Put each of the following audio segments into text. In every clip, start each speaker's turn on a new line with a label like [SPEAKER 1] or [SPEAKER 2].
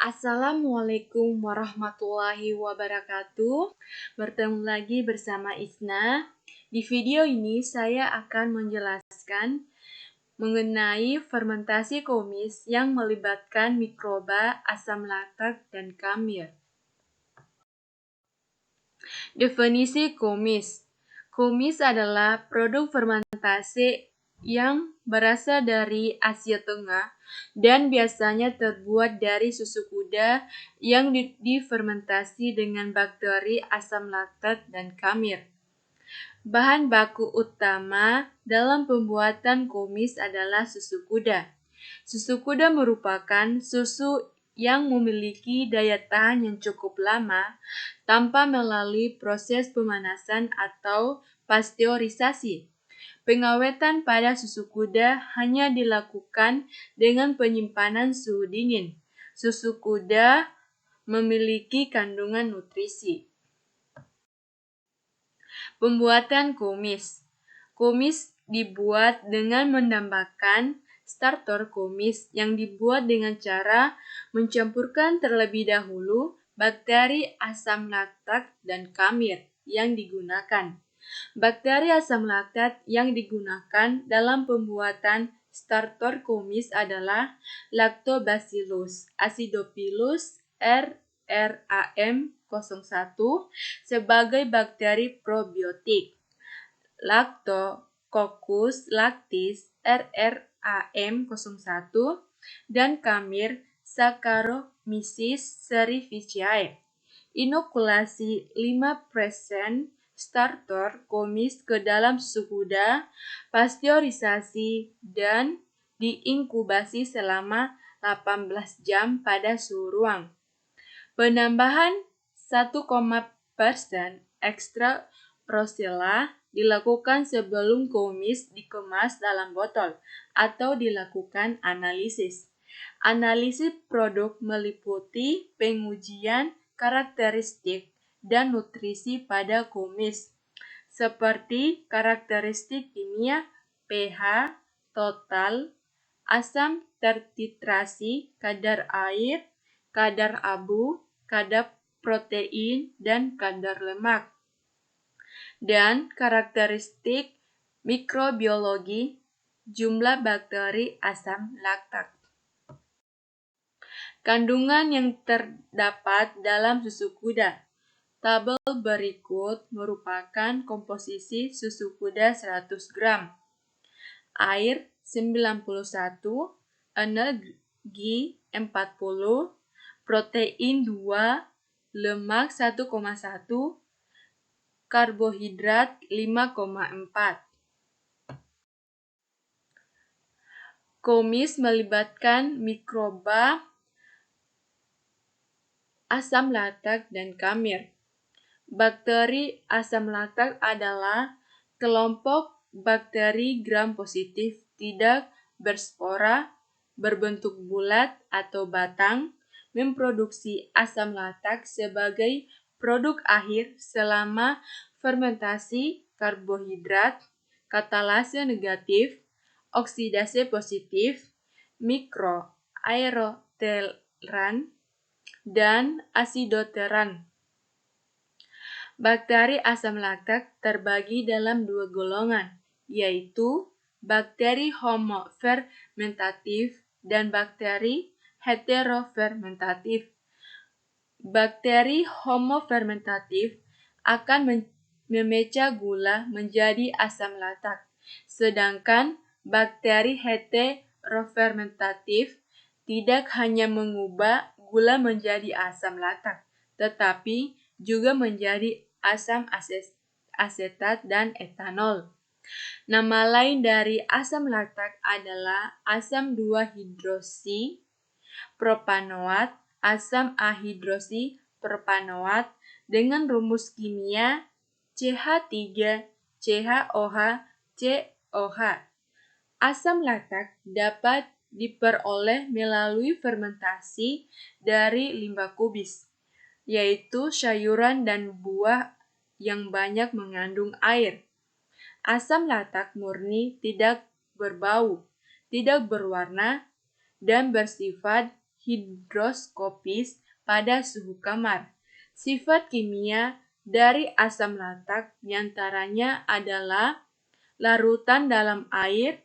[SPEAKER 1] Assalamualaikum warahmatullahi wabarakatuh. Bertemu lagi bersama Isna. Di video ini saya akan menjelaskan mengenai fermentasi kumis yang melibatkan mikroba, asam laktat, dan kamir. Definisi kumis. Kumis adalah produk fermentasi yang berasal dari Asia Tengah dan biasanya terbuat dari susu kuda yang difermentasi dengan bakteri asam laktat dan kamir. Bahan baku utama dalam pembuatan kumis adalah susu kuda. Susu kuda merupakan susu yang memiliki daya tahan yang cukup lama tanpa melalui proses pemanasan atau pasteurisasi. Pengawetan pada susu kuda hanya dilakukan dengan penyimpanan suhu dingin. Susu kuda memiliki kandungan nutrisi. Pembuatan kumis. Kumis dibuat dengan menambahkan starter kumis yang dibuat dengan cara mencampurkan terlebih dahulu bakteri asam laktat dan kamir yang digunakan. Bakteri asam laktat yang digunakan dalam pembuatan starter kumis adalah Lactobacillus acidophilus RRAM01 sebagai bakteri probiotik, Lactococcus lactis RRAM01 dan kamir Saccharomyces cerevisiae. Inokulasi 5% starter kumis ke dalam susu kuda, pasteurisasi, dan diinkubasi selama 18 jam pada suhu ruang. Penambahan 1% ekstra rosella dilakukan sebelum kumis dikemas dalam botol atau dilakukan analisis. Analisis produk meliputi pengujian karakteristik dan nutrisi pada kumis, seperti karakteristik kimia, pH, total, asam tertitrasi, kadar air, kadar abu, kadar protein, dan kadar lemak. Dan karakteristik mikrobiologi, jumlah bakteri asam laktat. Kandungan yang terdapat dalam susu kuda. Tabel berikut merupakan komposisi susu kuda 100 gram. Air 91, energi 40, protein 2, lemak 1,1, karbohidrat 5,4. Kumis melibatkan mikroba, asam laktat, dan kamir. Bakteri asam laktat adalah kelompok bakteri gram positif tidak berspora, berbentuk bulat atau batang, memproduksi asam laktat sebagai produk akhir selama fermentasi karbohidrat, katalase negatif, oksidasi positif, mikroaeroteran, dan asidoteran. Bakteri asam laktat terbagi dalam dua golongan, yaitu bakteri homofermentatif dan bakteri heterofermentatif. Bakteri homofermentatif akan memecah gula menjadi asam laktat, sedangkan bakteri heterofermentatif tidak hanya mengubah gula menjadi asam laktat, tetapi juga menjadi asam asetat dan etanol. Nama lain dari asam laktat adalah asam 2-hidroksi propanoat, asam A-hidroksi propanoat dengan rumus kimia CH3CHOH. Asam laktat dapat diperoleh melalui fermentasi dari limbah kubis, yaitu sayuran dan buah yang banyak mengandung air. Asam laktat murni tidak berbau, tidak berwarna, dan bersifat hidroskopis pada suhu kamar. Sifat kimia dari asam laktat diantaranya adalah larutan dalam air,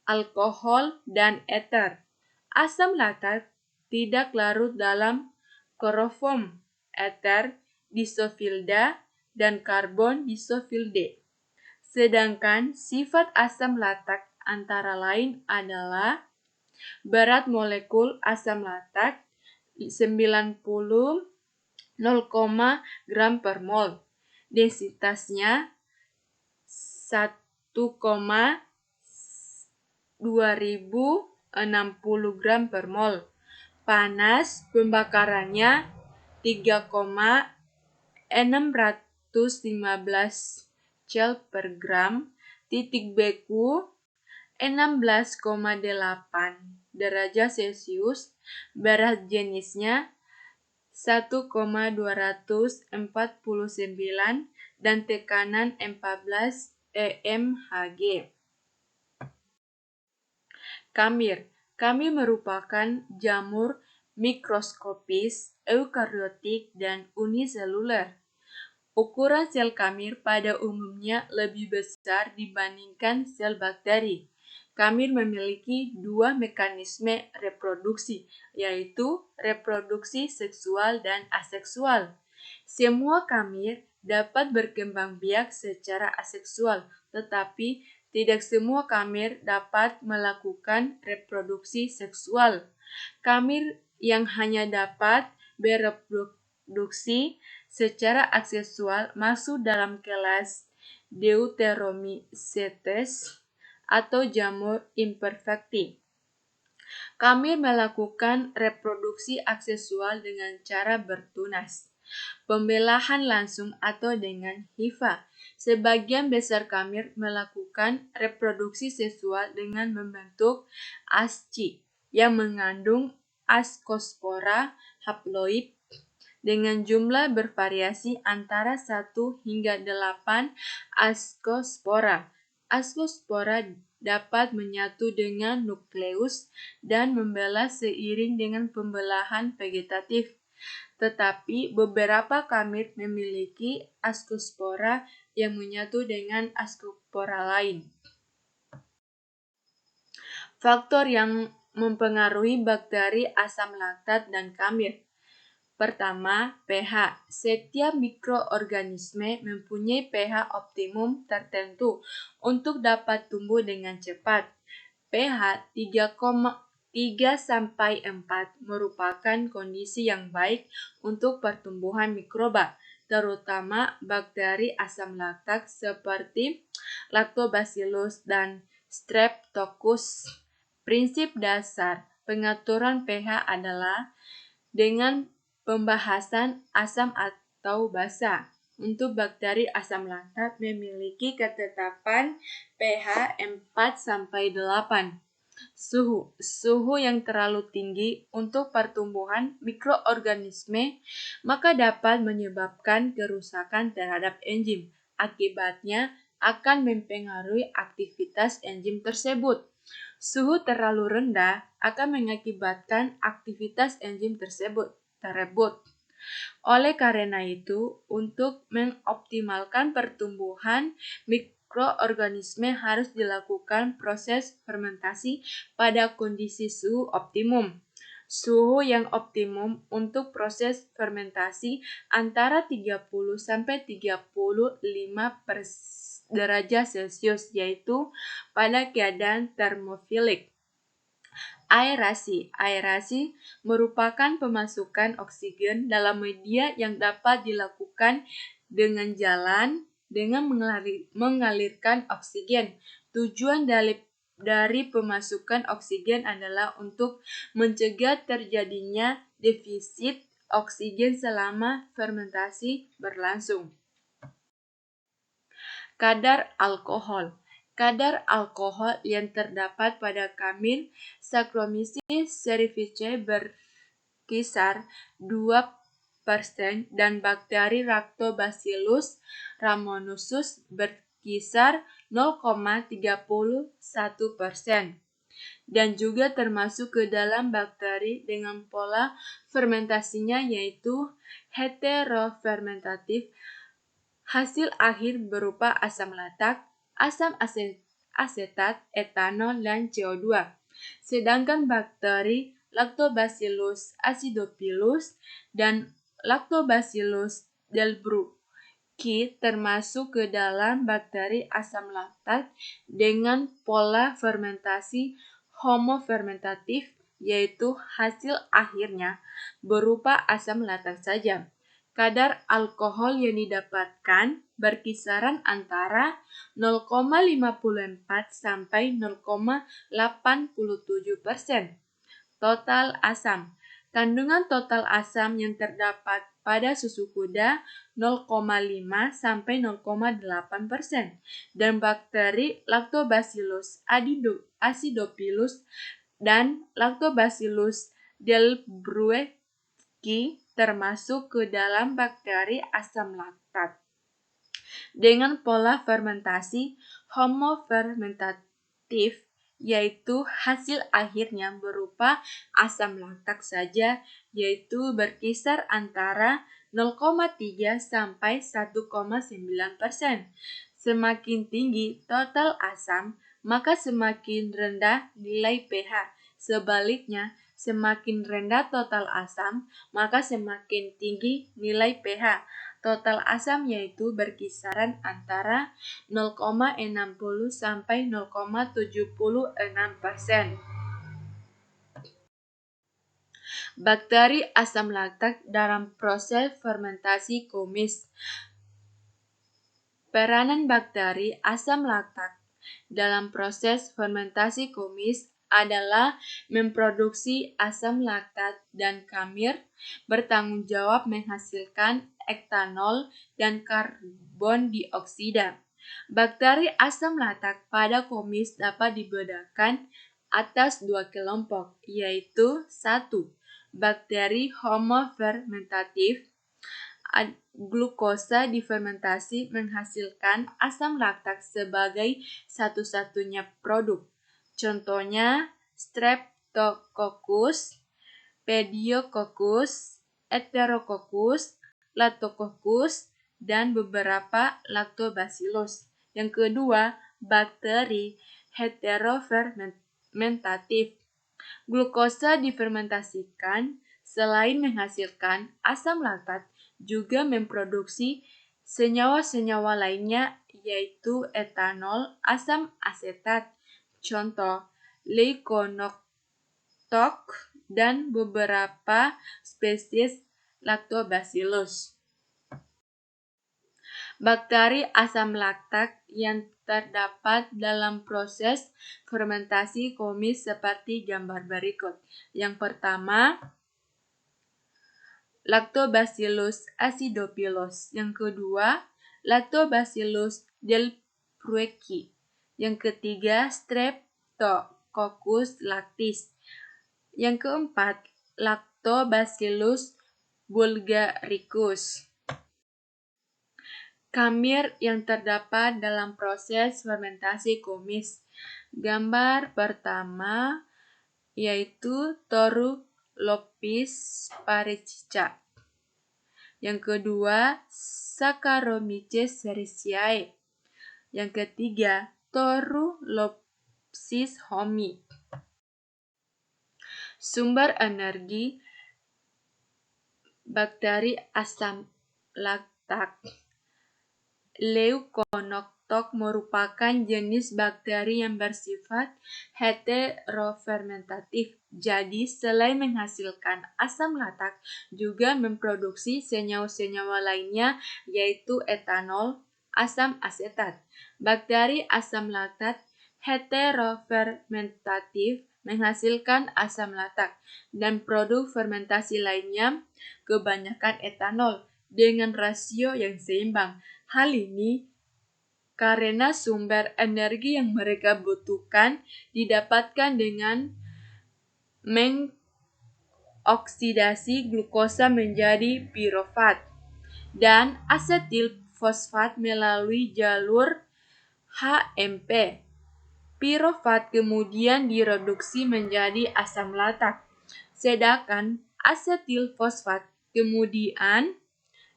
[SPEAKER 1] alkohol, dan eter. Asam laktat tidak larut dalam kloroform, eter, disofilda, dan karbon disofilde. Sedangkan sifat asam laktat antara lain adalah berat molekul asam laktat 90 gram per mol. Densitasnya 1,2060 gram per mol. Panas pembakarannya 3,615 Joule per gram. Titik beku 16,8 derajat Celcius. Berat jenisnya 1,249 dan tekanan 14 mmHg. Kamir. Kamir merupakan jamur mikroskopis, eukariotik, dan uniseluler. Ukuran sel kamir pada umumnya lebih besar dibandingkan sel bakteri. Kamir memiliki dua mekanisme reproduksi, yaitu reproduksi seksual dan aseksual. Semua kamir dapat berkembang biak secara aseksual, tetapi tidak semua kamir dapat melakukan reproduksi seksual. Kamir yang hanya dapat bereproduksi secara aseksual masuk dalam kelas Deuteromycetes atau jamur imperfecti. Kamir melakukan reproduksi aseksual dengan cara bertunas, pembelahan langsung atau dengan hifa. Sebagian besar kamir melakukan reproduksi seksual dengan membentuk asci yang mengandung ascospora haploid dengan jumlah bervariasi antara 1 hingga 8 ascospora. Ascospora dapat menyatu dengan nukleus dan membelah seiring dengan pembelahan vegetatif. Tetapi beberapa kamir memiliki ascospora yang menyatu dengan ascospora lain. Faktor yang mempengaruhi bakteri asam laktat dan kamir. Pertama, pH. Setiap mikroorganisme mempunyai pH optimum tertentu untuk dapat tumbuh dengan cepat. pH 3,3-4 merupakan kondisi yang baik untuk pertumbuhan mikroba, terutama bakteri asam laktat seperti Lactobacillus dan Streptococcus. Prinsip dasar pengaturan pH adalah dengan pembahasan asam atau basa. Untuk bakteri asam laktat memiliki ketetapan pH 4-8. Suhu yang terlalu tinggi untuk pertumbuhan mikroorganisme maka dapat menyebabkan kerusakan terhadap enzim. Akibatnya akan mempengaruhi aktivitas enzim tersebut. Suhu terlalu rendah akan mengakibatkan aktivitas enzim tersebut terebut. Oleh karena itu, untuk mengoptimalkan pertumbuhan mikroorganisme harus dilakukan proses fermentasi pada kondisi suhu optimum. Suhu yang optimum untuk proses fermentasi antara 30-35 derajat Celcius, yaitu pada keadaan termofilik. Aerasi. Aerasi merupakan pemasukan oksigen dalam media yang dapat dilakukan dengan mengalirkan oksigen. Tujuan dari pemasukan oksigen adalah untuk mencegah terjadinya defisit oksigen selama fermentasi berlangsung. Kadar alkohol. Kadar alkohol yang terdapat pada kamir Saccharomyces cerevisiae berkisar 2% dan bakteri Lactobacillus rhamnosus berkisar 0,31%. dan juga termasuk ke dalam bakteri dengan pola fermentasinya yaitu heterofermentatif. Hasil akhir berupa asam laktat, asam asetat, etanol, dan CO2. Sedangkan bakteri Lactobacillus acidophilus dan Lactobacillus delbrueckii termasuk ke dalam bakteri asam laktat dengan pola fermentasi homofermentatif, yaitu hasil akhirnya berupa asam laktat saja. Kadar alkohol yang didapatkan berkisaran antara 0,54 sampai 0,87%. Total asam. Kandungan total asam yang terdapat pada susu kuda 0,5 sampai 0,8%, dan bakteri Lactobacillus acidophilus dan Lactobacillus delbrueckii termasuk ke dalam bakteri asam laktat dengan pola fermentasi homofermentatif, yaitu hasil akhirnya berupa asam laktat saja, yaitu berkisar antara 0,3 sampai 1,9%. Semakin tinggi total asam, maka semakin rendah nilai pH. Sebaliknya, semakin rendah total asam, maka semakin tinggi nilai pH. Total asam yaitu berkisaran antara 0,60 sampai 0,76%. Bakteri asam laktat dalam proses fermentasi kumis. Peranan bakteri asam laktat dalam proses fermentasi kumis adalah memproduksi asam laktat dan kamir, bertanggung jawab menghasilkan etanol dan karbon dioksida. Bakteri asam laktat pada kumis dapat dibedakan atas dua kelompok, yaitu 1. Bakteri homofermentatif. Glukosa difermentasi menghasilkan asam laktat sebagai satu-satunya produk. Contohnya Streptococcus, Pediococcus, Enterococcus, Lactococcus, dan beberapa Lactobacillus. Yang kedua, bakteri heterofermentatif. Glukosa difermentasikan selain menghasilkan asam laktat, juga memproduksi senyawa-senyawa lainnya yaitu etanol, asam asetat, contoh Leuconostoc, dan beberapa spesies Lactobacillus. Bakteri asam laktat yang terdapat dalam proses fermentasi kumis seperti gambar berikut. Yang pertama, Lactobacillus acidophilus. Yang kedua, Lactobacillus delbrueckii. Yang ketiga, Streptococcus lactis. Yang keempat, Lactobacillus bulgaricus. Kamir yang terdapat dalam proses fermentasi kumis. Gambar pertama yaitu Torulopis parecica. Yang kedua, Saccharomyces cerevisiae. Yang ketiga, Torulopsis homi. Sumber energi bakteri asam laktat. Leuconostoc merupakan jenis bakteri yang bersifat heterofermentatif. Jadi, selain menghasilkan asam laktat, juga memproduksi senyawa-senyawa lainnya yaitu etanol, asam asetat. Bakteri asam laktat heterofermentatif menghasilkan asam laktat dan produk fermentasi lainnya, kebanyakan etanol, dengan rasio yang seimbang. Hal ini karena sumber energi yang mereka butuhkan didapatkan dengan mengoksidasi glukosa menjadi pirofat dan asetil fosfat melalui jalur HMP. Pirofat kemudian direduksi menjadi asam latak, sedangkan asetil fosfat kemudian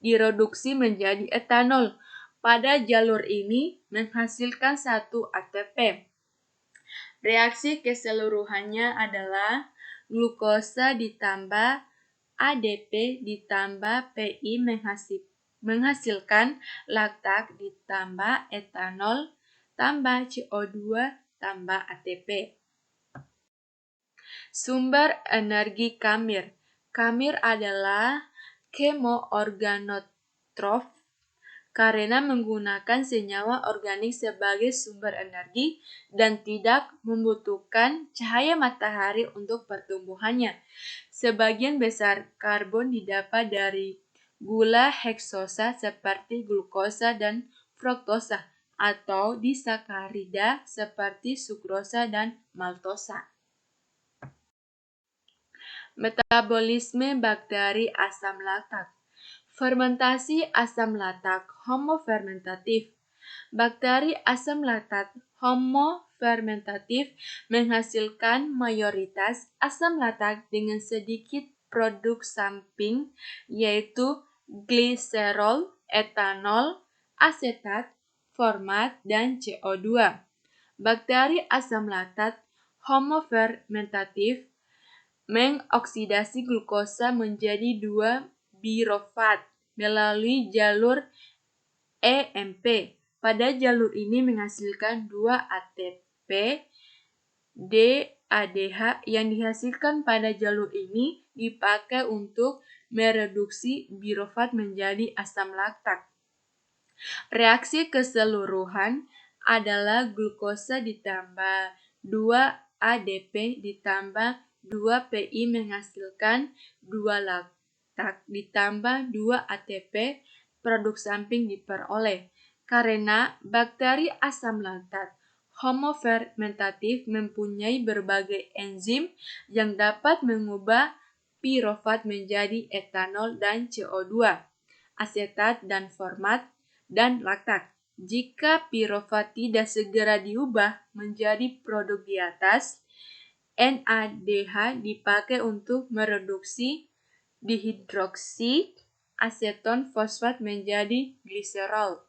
[SPEAKER 1] direduksi menjadi etanol. Pada jalur ini menghasilkan 1 ATP. Reaksi keseluruhannya adalah glukosa ditambah ADP ditambah PI menghasilkan laktat ditambah etanol tambah CO2 tambah ATP. Sumber energi kamir. Kamir adalah kemoorganotrof karena menggunakan senyawa organik sebagai sumber energi dan tidak membutuhkan cahaya matahari untuk pertumbuhannya. Sebagian besar karbon didapat dari gula heksosa seperti glukosa dan fruktosa atau disakarida seperti sukrosa dan maltosa. Metabolisme bakteri asam laktat. Fermentasi asam laktat homofermentatif. Bakteri asam laktat homofermentatif menghasilkan mayoritas asam laktat dengan sedikit produk samping yaitu gliserol, etanol, asetat, format, dan CO2. Bakteri asam laktat homofermentatif mengoksidasi glukosa menjadi 2 birofat melalui jalur EMP. Pada jalur ini menghasilkan 2 ATP DADH yang dihasilkan pada jalur ini dipakai untuk mereduksi birofat menjadi asam laktat. Reaksi keseluruhan adalah glukosa ditambah 2 ADP ditambah 2 PI menghasilkan 2 laktat ditambah 2 ATP produk samping diperoleh. Karena bakteri asam laktat homofermentatif mempunyai berbagai enzim yang dapat mengubah pirofat menjadi etanol dan CO2, asetat dan format, dan laktat. Jika pirofat tidak segera diubah menjadi produk di atas, NADH dipakai untuk mereduksi dihidroksi aseton fosfat menjadi gliserol.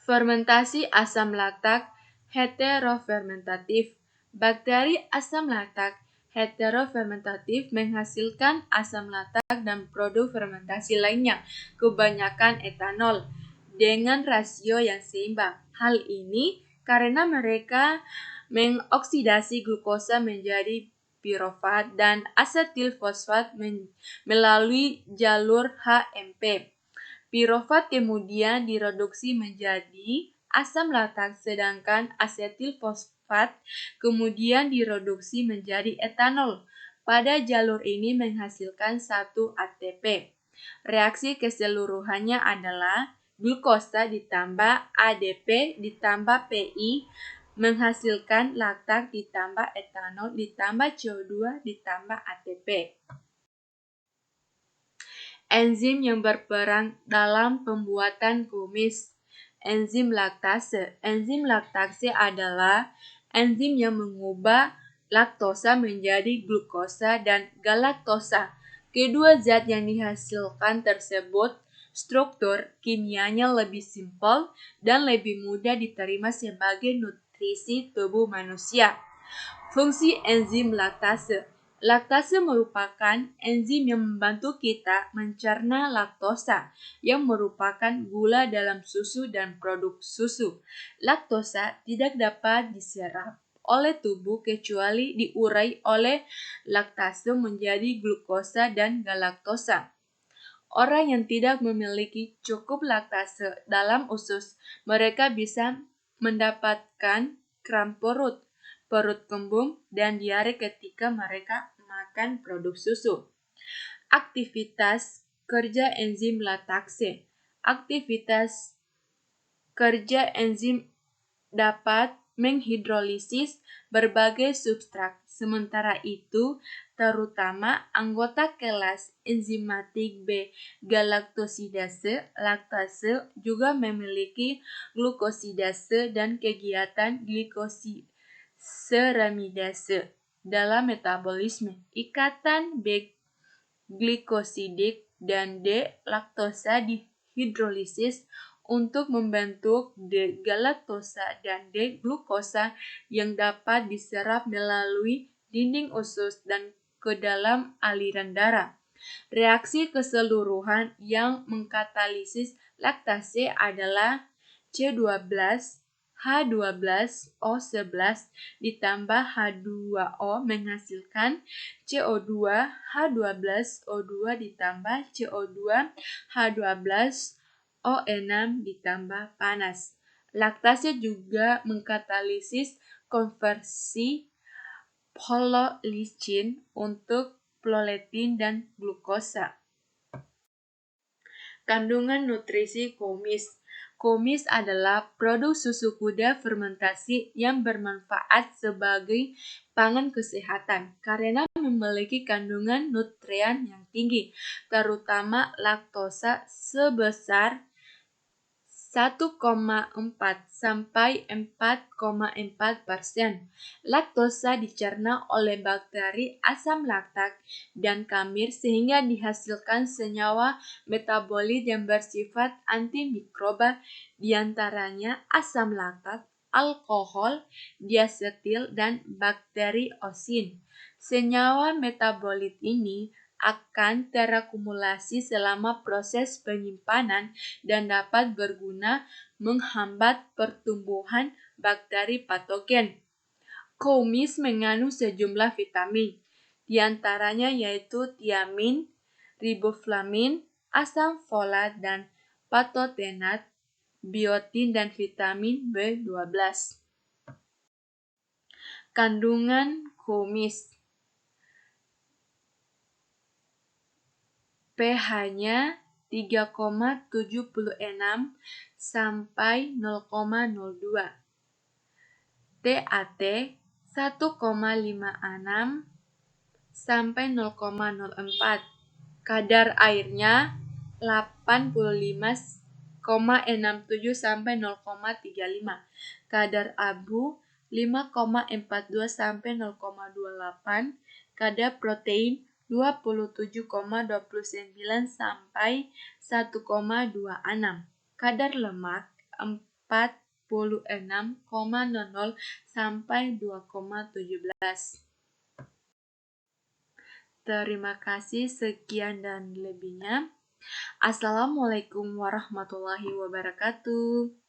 [SPEAKER 1] Fermentasi asam laktat heterofermentatif. Bakteri asam laktat heterofermentatif menghasilkan asam laktat dan produk fermentasi lainnya, kebanyakan etanol, dengan rasio yang seimbang. Hal ini karena mereka mengoksidasi glukosa menjadi pirofat dan asetil fosfat melalui jalur HMP. Pirofat kemudian direduksi menjadi asam laktat sedangkan asetil fosfat kemudian direduksi menjadi etanol. Pada jalur ini menghasilkan 1 ATP. Reaksi keseluruhannya adalah glukosa ditambah ADP ditambah PI menghasilkan laktat ditambah etanol ditambah CO2 ditambah ATP. Enzim yang berperan dalam pembuatan kumis. Enzim laktase. Enzim laktase adalah enzim yang mengubah laktosa menjadi glukosa dan galaktosa. Kedua zat yang dihasilkan tersebut struktur kimianya lebih simpel dan lebih mudah diterima sebagai nutrisi tubuh manusia. Fungsi enzim laktase. Laktase merupakan enzim yang membantu kita mencerna laktosa, yang merupakan gula dalam susu dan produk susu. Laktosa tidak dapat diserap oleh tubuh kecuali diurai oleh laktase menjadi glukosa dan galaktosa. Orang yang tidak memiliki cukup laktase dalam usus, mereka bisa mendapatkan kram perut, perut kembung, dan diare ketika mereka makan produk susu. Aktivitas kerja enzim laktase. Aktivitas kerja enzim dapat menghidrolisis berbagai substrat Sementara itu, terutama anggota kelas enzimatik B, galaktosidase, laktase juga memiliki glukosidase dan kegiatan glikosiramidase dalam metabolisme. Ikatan B glikosidik dan D-laktosa dihidrolisis untuk membentuk D-galaktosa dan D-glukosa yang dapat diserap melalui dinding usus dan ke dalam aliran darah. Reaksi keseluruhan yang mengkatalisis laktase adalah C12, H12O11 ditambah H2O menghasilkan CO2, H12O2 ditambah CO2, H12O6 ditambah panas. Laktase juga mengkatalisis konversi polylysine untuk prolein dan glukosa. Kandungan nutrisi kumis. Kumis adalah produk susu kuda fermentasi yang bermanfaat sebagai pangan kesehatan karena memiliki kandungan nutrien yang tinggi, terutama laktosa sebesar 1,4 sampai 4,4%. Laktosa dicerna oleh bakteri asam laktat dan kamir sehingga dihasilkan senyawa metabolit yang bersifat antimikroba, diantaranya asam laktat, alkohol, diasetil, dan bakteri osin. Senyawa metabolit ini akan terakumulasi selama proses penyimpanan dan dapat berguna menghambat pertumbuhan bakteri patogen. Kumis mengandung sejumlah vitamin, di antaranya yaitu tiamin, riboflavin, asam folat dan patotenat, biotin dan vitamin B12. Kandungan kumis. pH-nya 3,76 sampai 0,02. TAT 1,56 sampai 0,04. Kadar airnya 85,67 sampai 0,35. Kadar abu 5,42 sampai 0,28. Kadar protein 27,29 sampai 1,26. Kadar lemak 46,00 sampai 2,17. Terima kasih, sekian dan lebihnya. Assalamualaikum warahmatullahi wabarakatuh.